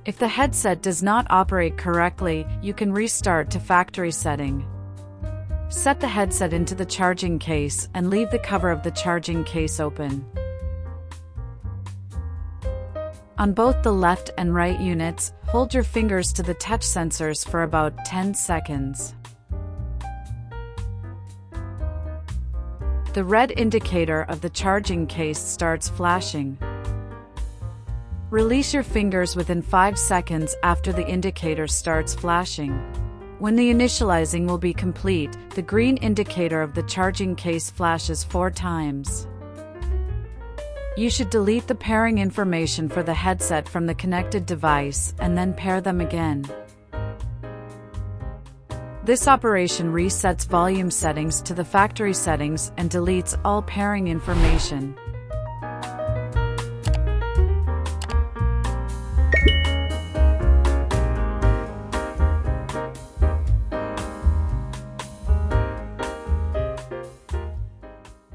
If the headset does not operate correctly, you can restart to factory setting. Set the headset into the charging case and leave the cover of the charging case open. On both the left and right units, hold your fingers to the touch sensors for about 10 seconds. The red indicator of the charging case starts flashing. Release your fingers within 5 seconds after the indicator starts flashing. When the initializing will be complete, the green indicator of the charging case flashes 4 times. You should delete the pairing information for the headset from the connected device and then pair them again. This operation resets volume settings to the factory settings and deletes all pairing information.